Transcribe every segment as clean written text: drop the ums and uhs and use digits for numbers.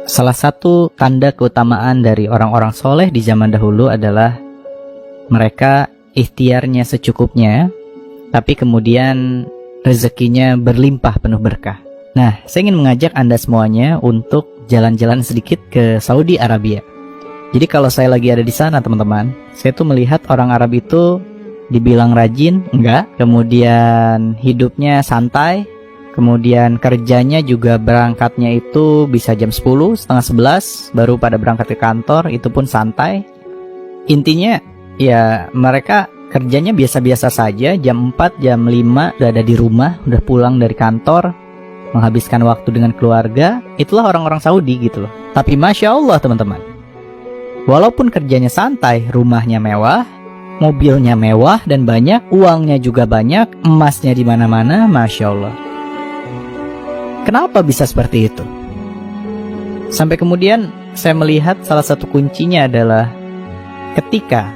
Salah satu tanda keutamaan dari orang-orang soleh di zaman dahulu adalah mereka ikhtiarnya secukupnya, tapi kemudian rezekinya berlimpah penuh berkah. Nah, saya ingin mengajak Anda semuanya untuk jalan-jalan sedikit ke Saudi Arabia. Jadi kalau saya lagi ada di sana, teman-teman, saya tuh melihat orang Arab itu dibilang rajin, enggak. Kemudian hidupnya santai. Kemudian kerjanya juga berangkatnya itu bisa jam 10, setengah 11, baru pada berangkat ke kantor, itu pun santai. Intinya, ya mereka kerjanya biasa-biasa saja, jam 4, jam 5 udah ada di rumah, udah pulang dari kantor, menghabiskan waktu dengan keluarga. Itulah orang-orang Saudi gitu loh. Tapi Masya Allah teman-teman, walaupun kerjanya santai, rumahnya mewah, mobilnya mewah dan banyak, uangnya juga banyak, emasnya di mana-mana, Masya Allah. Kenapa bisa seperti itu? Sampai kemudian saya melihat salah satu kuncinya adalah ketika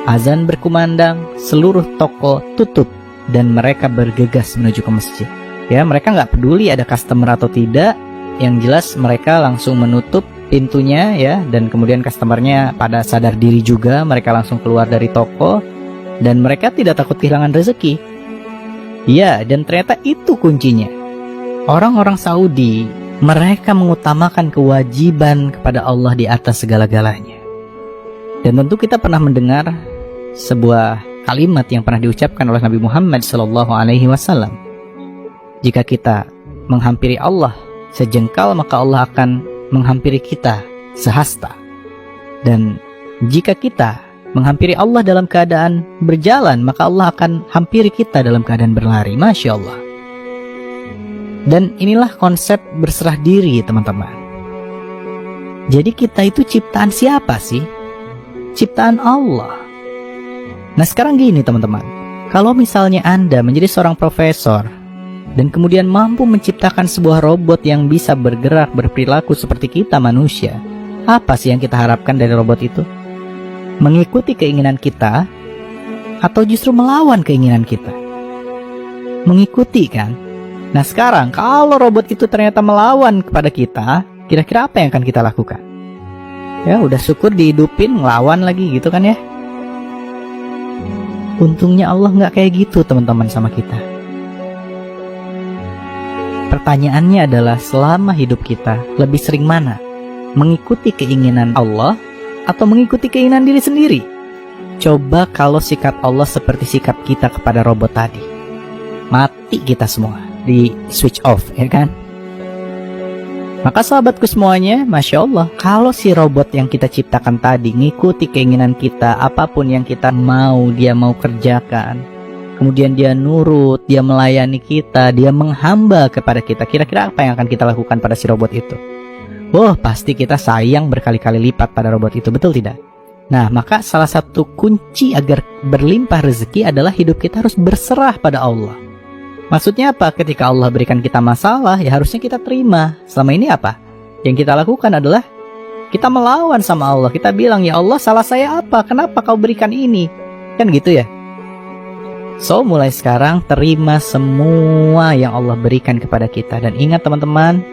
azan berkumandang, seluruh toko tutup dan mereka bergegas menuju ke masjid. Ya, mereka nggak peduli ada customer atau tidak. Yang jelas mereka langsung menutup pintunya ya, dan kemudian customernya pada sadar diri juga, mereka langsung keluar dari toko dan mereka tidak takut kehilangan rezeki. Ya, dan ternyata itu kuncinya. Orang-orang Saudi, mereka mengutamakan kewajiban kepada Allah di atas segala-galanya. Dan tentu kita pernah mendengar sebuah kalimat yang pernah diucapkan oleh Nabi Muhammad SAW. Jika kita menghampiri Allah sejengkal, maka Allah akan menghampiri kita sehasta. Dan jika kita menghampiri Allah dalam keadaan berjalan, maka Allah akan hampiri kita dalam keadaan berlari. Masya Allah. Dan inilah konsep berserah diri, teman-teman. Jadi kita itu ciptaan siapa sih? Ciptaan Allah. Nah sekarang gini teman-teman, kalau misalnya Anda menjadi seorang profesor dan kemudian mampu menciptakan sebuah robot yang bisa bergerak, berperilaku seperti kita manusia, apa sih yang kita harapkan dari robot itu? Mengikuti keinginan kita atau justru melawan keinginan kita? Mengikuti kan? Nah sekarang kalau robot itu ternyata melawan kepada kita, kira-kira apa yang akan kita lakukan? Ya udah syukur dihidupin, ngelawan lagi gitu kan ya. Untungnya Allah nggak kayak gitu teman-teman sama kita. Pertanyaannya adalah selama hidup kita lebih sering mana? Mengikuti keinginan Allah atau mengikuti keinginan diri sendiri? Coba kalau sikap Allah seperti sikap kita kepada robot tadi, mati kita semua, di switch off ya kan. Maka sahabatku semuanya, Masya Allah, kalau si robot yang kita ciptakan tadi ngikuti keinginan kita, apapun yang kita mau, dia mau kerjakan, kemudian dia nurut, dia melayani kita, dia menghamba kepada kita, kira-kira apa yang akan kita lakukan pada si robot itu? Oh, pasti kita sayang berkali-kali lipat pada robot itu, betul tidak? Nah, maka salah satu kunci agar berlimpah rezeki adalah hidup kita harus berserah pada Allah. Maksudnya apa? Ketika Allah berikan kita masalah, ya harusnya kita terima. Selama ini apa? Yang kita lakukan adalah kita melawan sama Allah. Kita bilang, ya Allah, salah saya apa? Kenapa kau berikan ini? Kan gitu ya. So, mulai sekarang terima semua yang Allah berikan kepada kita. Dan ingat teman-teman,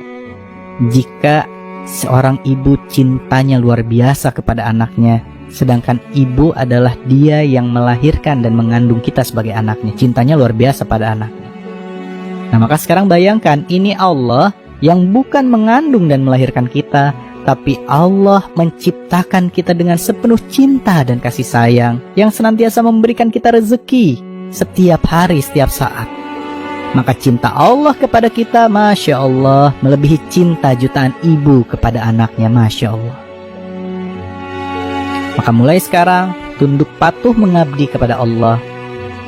jika seorang ibu cintanya luar biasa kepada anaknya, sedangkan ibu adalah dia yang melahirkan dan mengandung kita sebagai anaknya, cintanya luar biasa pada anaknya. Nah maka sekarang bayangkan, ini Allah yang bukan mengandung dan melahirkan kita, tapi Allah menciptakan kita dengan sepenuh cinta dan kasih sayang, yang senantiasa memberikan kita rezeki setiap hari, setiap saat. Maka cinta Allah kepada kita, Masya Allah, melebihi cinta jutaan ibu kepada anaknya, Masya Allah. Maka mulai sekarang, tunduk patuh mengabdi kepada Allah,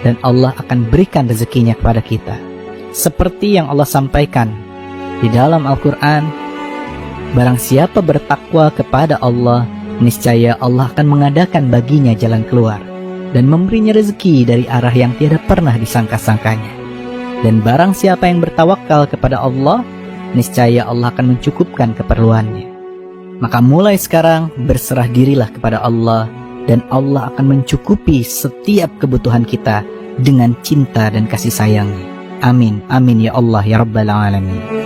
dan Allah akan berikan rezekinya kepada kita. Seperti yang Allah sampaikan di dalam Al-Quran, barang siapa bertakwa kepada Allah, niscaya Allah akan mengadakan baginya jalan keluar dan memberinya rezeki dari arah yang tiada pernah disangka-sangkanya. Dan barang siapa yang bertawakal kepada Allah, niscaya Allah akan mencukupkan keperluannya. Maka mulai sekarang berserah dirilah kepada Allah, dan Allah akan mencukupi setiap kebutuhan kita dengan cinta dan kasih sayangnya. Amin, amin ya Allah ya Rabbal Alamin.